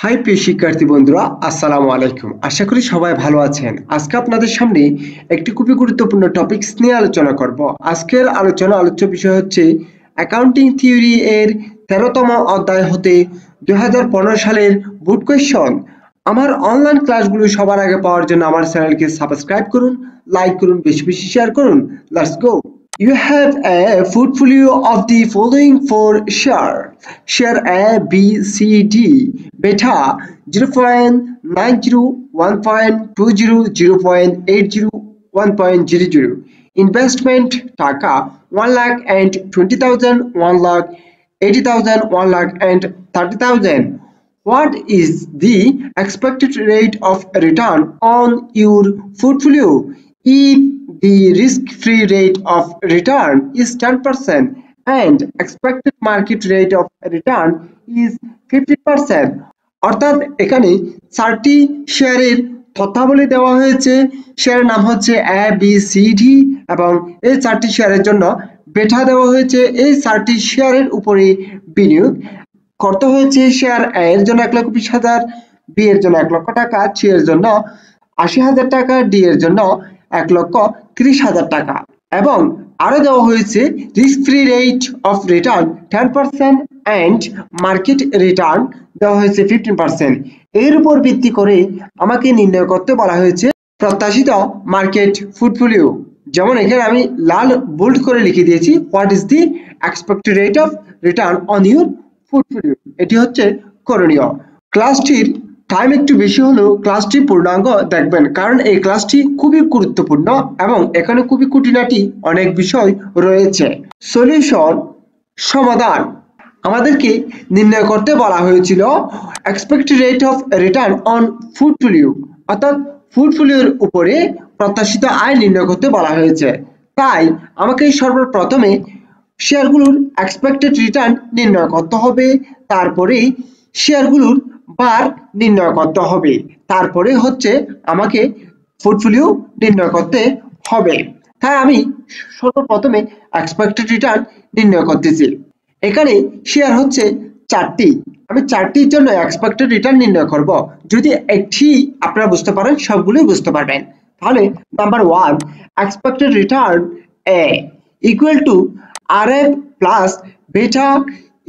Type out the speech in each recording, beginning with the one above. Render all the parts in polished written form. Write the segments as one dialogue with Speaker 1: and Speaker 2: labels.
Speaker 1: High প্রিয় শিক্ষার্থী বন্ধুরা, আসসালামু আলাইকুম। আশা করি সবাই ভালো আছেন। আজকে আপনাদের সামনে একটি খুবই গুরুত্বপূর্ণ টপিকস নিয়ে আলোচনা করব। আজকের আলোচ্য বিষয় হচ্ছে অ্যাকাউন্টিং থিওরি এর 13তম অধ্যায় হতে 2015 সালের বোর্ড কোয়েশ্চন। আমার অনলাইন ক্লাসগুলো সবার আগে পাওয়ার জন্য আমার চ্যানেলকে সাবস্ক্রাইব করুন, লাইক করুন, বেশি বেশি শেয়ার করুন। Let's go. You have a portfolio of the following four share. Share A, B, C, D. Beta 0.90, 1.20, 0.80, 1.00. Investment Taka 1 lakh and 20,000, 1 lakh 80,000, 1 lakh and 30,000. What is the expected rate of return on your portfolio if the risk-free rate of return is 10% and expected market rate of return is 50%? অর্থাৎ এখানে 4টি শেয়ারের তথ্যাবলী দেওয়া হয়েছে। শেয়ারের নাম হচ্ছে এ, B, C, D এবং এই 4টি শেয়ারের জন্য বেটা দেওয়া হয়েছে। এই 4টি শেয়ারের উপরে বিনিয়োগ করতে হয়েছে। শেয়ার এ এর জন্য 1,20,000, বি এর জন্য 1 লক্ষ টাকা, সি এর জন্য 80,000 টাকা, ডি এর জন্য 1,30,000 টাকা এবং আরো দেওয়া হয়েছে risk free rate of return 10% and market return দেওয়া হয়েছে 15%। এর উপর ভিত্তি করে আমাকে নির্ণয় করতে বলা হয়েছে প্রত্যাশিত মার্কেট পোর্টফোলিও। যেমন এখানে আমি লাল বোল্ড করে লিখে দিয়েছি, what is the expected rate of return on your portfolio. এটি হচ্ছে করণীয়। ক্লাসটির টাইম একটু বেশি হলেও ক্লাসটি পূর্ণাঙ্গ দেখবেন, কারণ এই ক্লাসটি খুবই গুরুত্বপূর্ণ এবং এখানে খুবই খুঁটিনাটি অনেক বিষয় রয়েছে। সলিউশন, সমাধান। আমাদেরকে নির্ণয় করতে বলা হয়েছিল expected rate of return on portfolio, অর্থাৎ পোর্টফোলিওর উপরে প্রত্যাশিত আয় নির্ণয় করতে বলা হয়েছে। তাই আমাকে সর্বপ্রথমে শেয়ারগুলোর এক্সপেক্টেড রিটার্ন নির্ণয় করতে হবে, তারপরে শেয়ারগুলোর বার নির্ণয় করতে হবে, তারপরে হচ্ছে আমাকে পোর্টফোলিও নির্ণয় করতে হবে। তাই আমি সর্বপ্রথমে এক্সপেক্টেড রিটার্ন নির্ণয় করতেছি। এখানে শেয়ার হচ্ছে 4টি, আমি 4টির জন্য এক্সপেক্টেড রিটার্ন নির্ণয় করব। যদি একটি আপনারা বুঝতে পারেন, সবগুলোই বুঝতে পারবেন। তাহলে number 1, expected return A equal to RF plus বেটা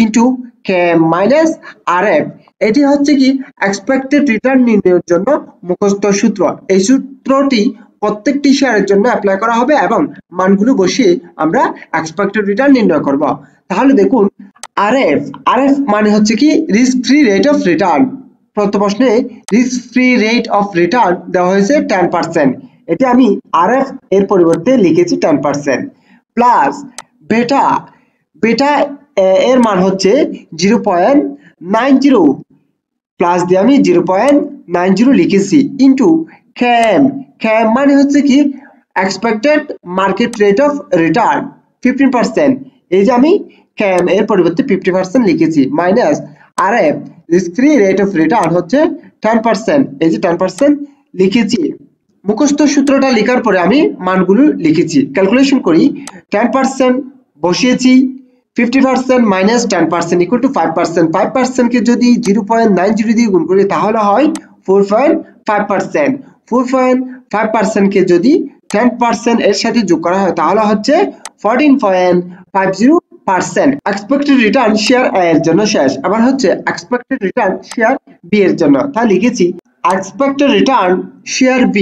Speaker 1: ইন্টু কে মাইনাস আরএফ। এটি হচ্ছে কি এক্সপেক্টেড রিটার্ন নির্ণয়ের জন্য মুখস্থ সূত্র। এই সূত্রটি প্রত্যেকটি শেয়ারের জন্য অ্যাপ্লাই করা হবে এবং মানগুলো বসিয়ে আমরা এক্সপেক্টেড রিটার্ন নির্ণয় করব। তাহলে দেখুন, আরএফ মানে হচ্ছে কি risk free rate of return. প্রথম প্রশ্নে risk free rate of return দেওয়া হয়েছে 10%। এটি আমি আরএফ এর পরিবর্তে লিখেছি 10%। প্লাস বেটা এর মান হচ্ছে 0.90, প্লাস দিয়ে আমি 0.90 লিখেছি, ইন্টু ক্যাম মানে হচ্ছে কি expected market rate of return 15%। এই যে আমি ক্যাম এর পরিবর্তে 50% লিখেছি, minus RF risk free rate of return হচ্ছে 10%। এই যে 10% লিখেছি। মুখস্থ সূত্রটা লেখার পরে আমি মানগুলো লিখেছি। ক্যালকুলেশন করি, 10% বসিয়েছি, 50% মাইনাস 10% ইকুয়াল টু 5%। 5% কে যদি 0.90 দিয়ে গুণ করি তাহলে হয় 4.5%। 4.5% কে যদি 10% এর সাথে যোগ করা হয় তাহলে হচ্ছে 14.50%। এক্সপেক্টেড রিটার্ন শেয়ার এ এর জন্য শেষ। আবার হচ্ছে এক্সপেক্টেড রিটার্ন শেয়ার বি এর জন্য। তা লিখেছি expected return share B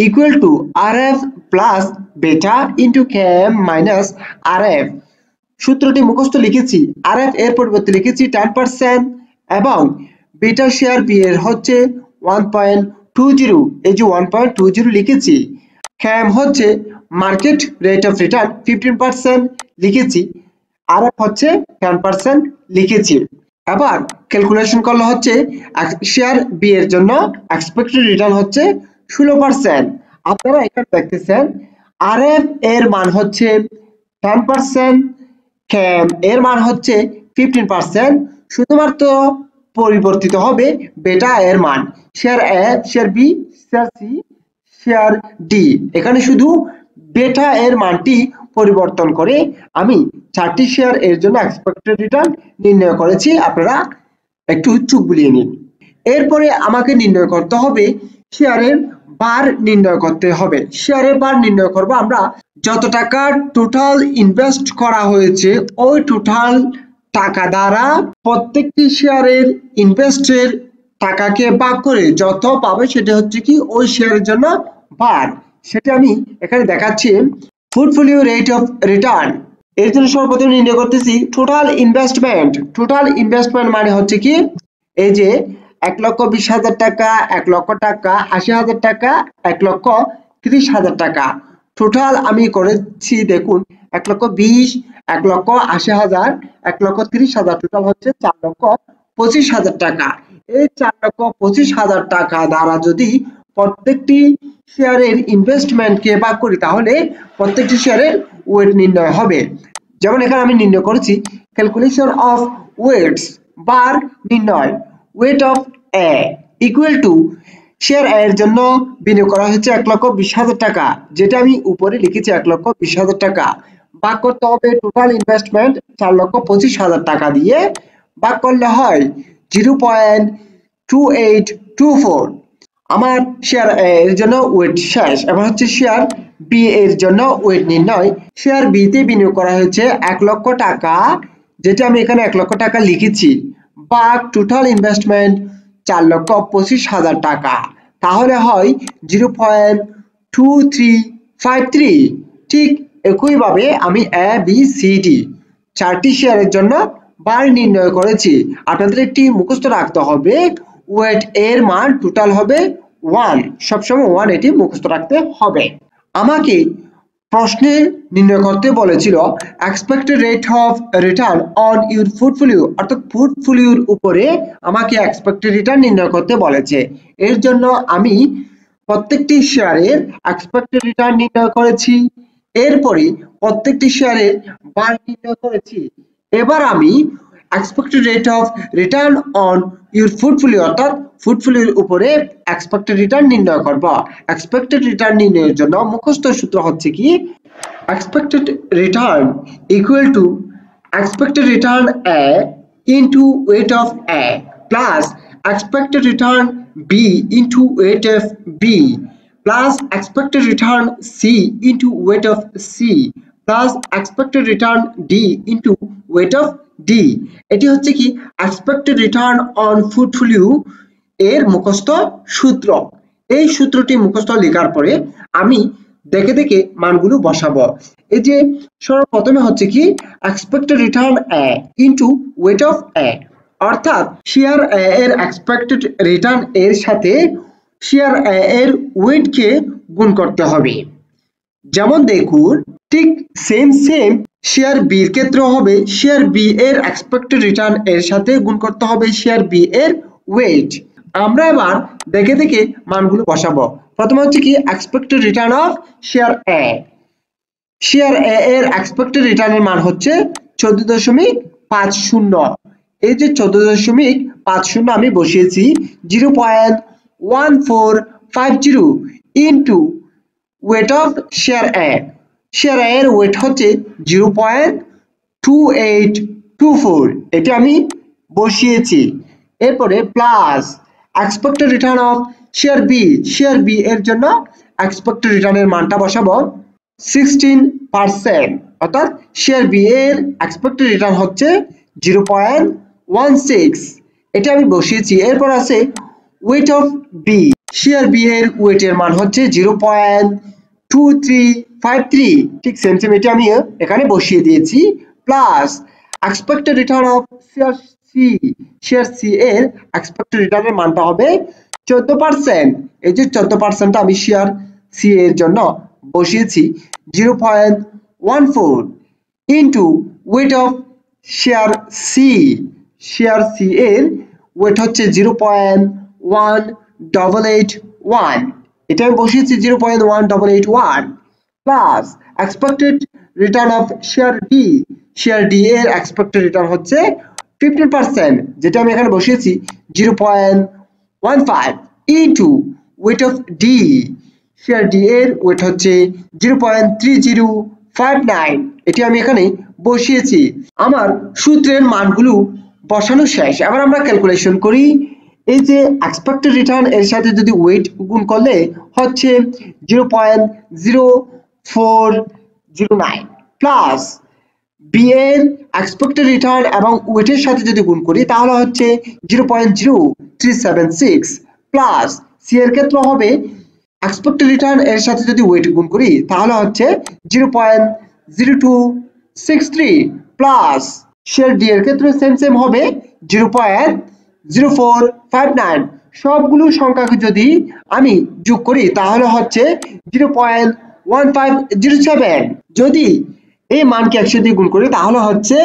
Speaker 1: equal to RF plus beta into KM minus RF। সূত্রটি মুখস্থ লিখেছি। RF এর পরিবর্তে লিখেছি 10% এবং বেটা শেয়ার বি এর হচ্ছে 1.20। এই যে 1.20 লিখেছি। KM হচ্ছে মার্কেট রেট অফ রিটার্ন 15% লিখেছি। RF হচ্ছে 10% লিখেছি। আবার ক্যালকুলেশন করলে হচ্ছে শেয়ার বি এর জন্য এক্সপেক্টেড রিটার্ন হচ্ছে 16%। আপনারা এখানে দেখতেছেন আরএফ এর মান হচ্ছে 10%, ক্যাম এর মান হচ্ছে 15%। শুধুমাত্র পরিবর্তিত হবে বেটা এর মান। Share A, share B, share C, share D, এখানে শুধু বেটা এর মানটি পরিবর্তন করে আমি 4টি শেয়ার এর জন্য এক্সপেক্টেড রিটার্ন নির্ণয় করেছি। আপনারা একটু চোখ বুলিয়ে নিন। এরপরে আমাকে নির্ণয় করতে হবে শেয়ারের বার নির্ণয় করতে হবে। শেয়ারের বার নির্ণয় করব আমরা যত টাকা টোটাল ইনভেস্ট করা হয়েছে ওই টোটাল টাকা দ্বারা প্রত্যেকটি শেয়ারের ইনভেস্টের টাকাকে ভাগ করে যত পাবে সেটা হচ্ছে কি ওই শেয়ারের জন্য বার। সেটা আমি এখানে দেখাচ্ছি পোর্টফোলিও রেট অফ রিটার্ন। এর জন্য সর্বপ্রথম নির্ণয় করতেছি টোটাল ইনভেস্টমেন্ট। টোটাল ইনভেস্টমেন্ট মানে হচ্ছে কি এই যে 1,20,000 টাকা, 1 লক্ষ টাকা, 80,000 টাকা, 1,30,000 টাকা টোটাল আমি করেছি। দেখুন 1,20,000, 1,80,000, 1,30,000 টোটাল হচ্ছে 4,25,000 টাকা। এই 4,25,000 টাকা দ্বারা যদি প্রত্যেকটি শেয়ারের ইনভেস্টমেন্টকে ভাগ করি তাহলে প্রত্যেকটি শেয়ারের ওয়েট নির্ণয় হবে। যেমন এখানে আমি নির্ণয় করেছি ক্যালকুলেশন অফ ওয়েটস বার নির্ণয়। Wait of A equal to share এর জন্য বিনিয়োগ করা হয়েছে 1,20,000 টাকা, যেটা আমি উপরে লিখেছি 1,20,000 টাকা, ভাগ করতে হবে টোটাল ইনভেস্টমেন্ট 4,25,000 টাকা দিয়ে, ভাগ করলে হয় 0.2824। আমার শেয়ার এর জন্য ওয়েট শেষ। এবার হচ্ছে শেয়ার বি এর জন্য ওয়েট নির্ণয়। শেয়ার বি তে বিনিয়োগ করা হয়েছে 1 লক্ষ টাকা, যেটা আমি এখানে 1 লক্ষ টাকা লিখেছি, ভাগ টোটাল ইনভেস্টমেন্ট 4,25,000 টাকা, তাহলে হয় 0.2353। ঠিক একইভাবে আমি এ বি সি ডি চারটি শেয়ারের জন্য বার নির্ণয় করেছি। আপনাদের একটি মুখস্থ রাখতে হবে, ওয়েট এর মান টোটাল হবে 1, সবসময় 1 এটি মুখস্থ রাখতে হবে। আমাকে প্রশ্নে নির্ণয় করতে বলেছিল expected rate of return on your portfolio, অর্থাৎ পোর্টফোলিওর উপরে আমাকে এক্সপেক্টেড রিটার্ন নির্ণয় করতে বলেছে। এর জন্য আমি প্রত্যেকটি শেয়ারের এক্সপেক্টেড রিটার্ন নির্ণয় করেছি, এরপরে প্রত্যেকটি শেয়ারের বার নির্ণয় করেছি। এবার আমি expected rate of return on your portfolio, অর্থাৎ পোর্টফোলিওর উপরে এক্সপেক্টেড রিটার্ন নির্ণয় করব। এক্সপেক্টেড রিটার্ন নির্ণয়ের জন্য মুখস্থ সূত্র হচ্ছে কি expected return equal to expected return A into weight of A plus expected return B into weight of B plus expected return C into weight of C plus expected return D into weight of D। এটি হচ্ছে কি expected return on portfolio এর মুখস্থ সূত্র। এই সূত্রটি মুখস্থ লেখার পরে আমি দেখে দেখে মানগুলো বসাবো। এই যে সর্বপ্রথমে হচ্ছে কি expected return A into weight of A, অর্থাৎ শেয়ার এ এর এক্সপেক্টেড রিটার্ন এর সাথে শেয়ার এ এর ওয়েট কে গুণ করতে হবে। যেমন দেখুন ঠিক সেম শেয়ার বি এর ক্ষেত্রে হবে শেয়ার বি এর এক্সপেক্টেড রিটার্ন এর সাথে গুণ করতে হবে শেয়ার বি এর ওয়েট। আমরা এবার দেখে দেখে মানগুলো বসাবো। প্রথমে হচ্ছে কি expected return of share A. Share A এর এক্সপেক্টেড রিটার্নের মান হচ্ছে 14.50। এই যে 14.50 আমি বসিয়েছি 0.1450 into weight of share A. Share এর ওয়েট হচ্ছে 0.2824, এটা আমি বসিয়েছি। এরপরে plus expected return of share B. Share B এর জন্য এক্সপেক্টেড রিটার্নের মানটা বসাবো 16%, অর্থাৎ শেয়ার বি এর এক্সপেক্টেড রিটার্ন হচ্ছে 0.16, এটা আমি বসিয়েছি। এরপর আছে weight of B. Share B এর ওয়েটের মান হচ্ছে 0.2353, ঠিক সেম এটা আমি এখানে বসিয়ে দিয়েছি। Plus expected return of share C. Share C এর এক্সপেক্টেড রিটার্নের মানটা হবে 14%। এই যে 14%টা আমি শেয়ার সি এর জন্য বসিয়েছি 0.14 into weight of share C. Share C এর ওয়েট হচ্ছে 0.1881, এটা আমি বসিয়েছি 0.1881 plus expected return of share D. Share D এর এক্সপেক্টেড রিটার্ন হচ্ছে 15%, যেটা আমি এখানে বসিয়েছি 0.15 into weight of D. Share D এর ওয়েট হচ্ছে 0.3059, এটি আমি এখানে বসিয়েছি। আমার সূত্রের মানগুলো বসানো শেষ। এবার আমরা ক্যালকুলেশন করি এই যে এক্সপেক্টেড রিটার্ন এর সাথে যদি ওয়েট গুণ করলে হচ্ছে 0.0409 প্লাস বি এর এক্সপেক্টেড রিটার্ন এবং ওয়েটের সাথে যদি গুণ করি তাহলে হচ্ছে 0.0376 প্লাস সি এর ক্ষেত্রে হবে এক্সপেক্টেড রিটার্ন এর সাথে যদি ওয়েট গুণ করি তাহলে হচ্ছে 0.0263 প্লাস শেয়ার ডি এর ক্ষেত্রে সেম হবে 0.0459। সবগুলো সংখ্যাকে যদি আমি যোগ করি তাহলে হচ্ছে 0.1507। যদি এই মানকে 100 দিয়ে গুণ করি তাহলে হচ্ছে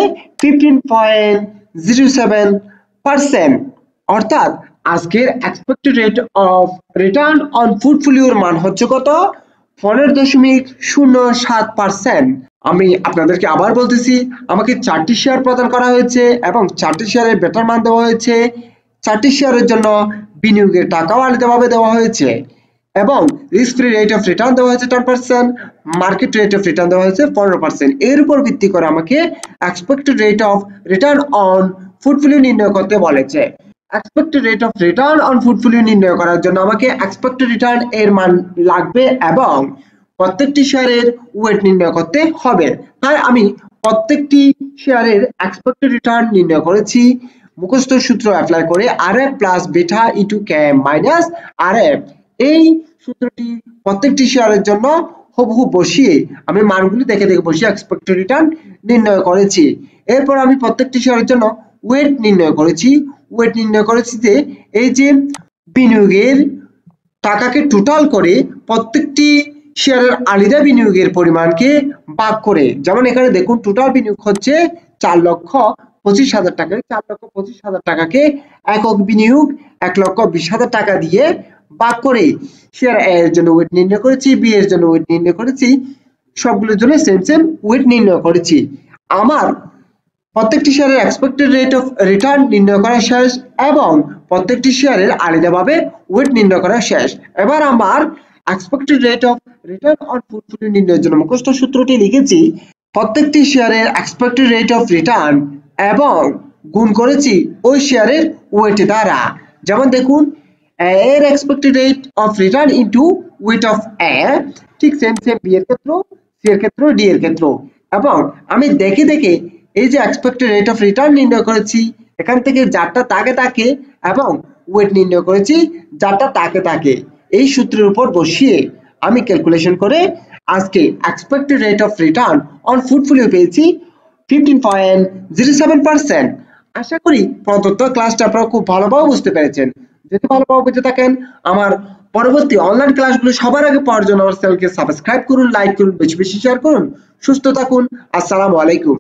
Speaker 1: 15.07%। অর্থাৎ আজকের expected rate of return on পোর্টফোলিওর মান হচ্ছে কত? 15.07%। আমি আপনাদেরকে আবার বলতেছি, আমাকে 4টি শেয়ার প্রদান করা হয়েছে এবং 4টি শেয়ারের বেটার মান দেওয়া হয়েছে। 4টি শেয়ারের জন্য বিনিয়োগের টাকাও আলাদাভাবে দেওয়া হয়েছে এবং risk free rate of return দেওয়া হয়েছে 10%, মার্কেট রেট অফ রিটার্ন দেওয়া হয়েছে 15%। এর উপর ভিত্তি করে আমাকে expected rate of return on portfolio নির্ণয় করতে বলেছে। Expected rate of return on portfolio নির্ণয় করার জন্য আমাকে এক্সপেক্টেড রিটার্ন এর মান লাগবে এবং প্রত্যেকটি শেয়ারের ওয়েট নির্ণয় করতে হবে। তাই আমি প্রত্যেকটি শেয়ারের এক্সপেক্টেড রিটার্ন নির্ণয় করেছি মুখস্থ সূত্র অ্যাপ্লাই করে RF plus beta into KM minus RF। এই সূত্রটি প্রত্যেকটি শেয়ারের জন্য হুবহু বসিয়ে আমি মানগুলি দেখে বসিয়ে এক্সপেক্টেড রিটার্ন নির্ণয় করেছি। এরপর আমি প্রত্যেকটি শেয়ারের জন্য ওয়েট নির্ণয় করেছি। ওয়েট নির্ণয় করেছি যে এই যে বিনিয়োগের টাকাকে টোটাল করে প্রত্যেকটি শেয়ারের আলাদা বিনিয়োগের পরিমাণকে ভাগ করে, যেমন এখানে দেখুন টোটাল বিনিয়োগ হচ্ছে 4,25,000 টাকা। 4,25,000 টাকাকে একক বিনিয়োগ 1,20,000 টাকা দিয়ে ভাগ করে শেয়ার এ এর জন্য ওয়েট নির্ণয় করেছি, বি এর জন্য ওয়েট নির্ণয় করেছি, সবগুলোর জন্য সেম ওয়েট নির্ণয় করেছি। আমার প্রত্যেকটি শেয়ারের এক্সপেক্টেড রেট অফ রিটার্ন নির্ণয় করা শেষ এবং প্রত্যেকটি শেয়ারের আলাদাভাবে ওয়েট নির্ণয় করা শেষ। এবার আমার expected rate of return on portfolio নির্ণয়ের জন্য মুখস্থ সূত্রটি লিখেছি। প্রত্যেকটি শেয়ারের এক্সপেক্টেড রেট অফ রিটার্ন এবং গুণ করেছি ওই শেয়ারের ওয়েট দ্বারা। যেমন দেখুন এর expected rate of return into weight of A, ঠিক সেম বি এর ক্ষেত্র, সি এর ক্ষেত্র, ডি এর ক্ষেত্র। এবং আমি দেখে এই যে এক্সপেক্টেড রেট অফ রিটার্ন নির্ণয় করেছি এখান থেকে যারটা তাকে এবং ওয়েট নির্ণয় করেছি যারটা তাকে এই সূত্রের উপর বসিয়ে আমি ক্যালকুলেশন করে আজকে expected rate of return on portfolio পেয়েছি 15.07%। আশা করি প্রদত্ত ক্লাসটা আপনারা খুব ভালোভাবে বুঝতে পেরেছেন। যদি ভালোভাবে বুঝে থাকেন আমার পরবর্তী অনলাইন ক্লাসগুলো সবার আগে পাওয়ার জন্য আমার চ্যানেলকে সাবস্ক্রাইব করুন, লাইক করুন, বেশি শেয়ার করুন। সুস্থ থাকুন। আসসালামু আলাইকুম।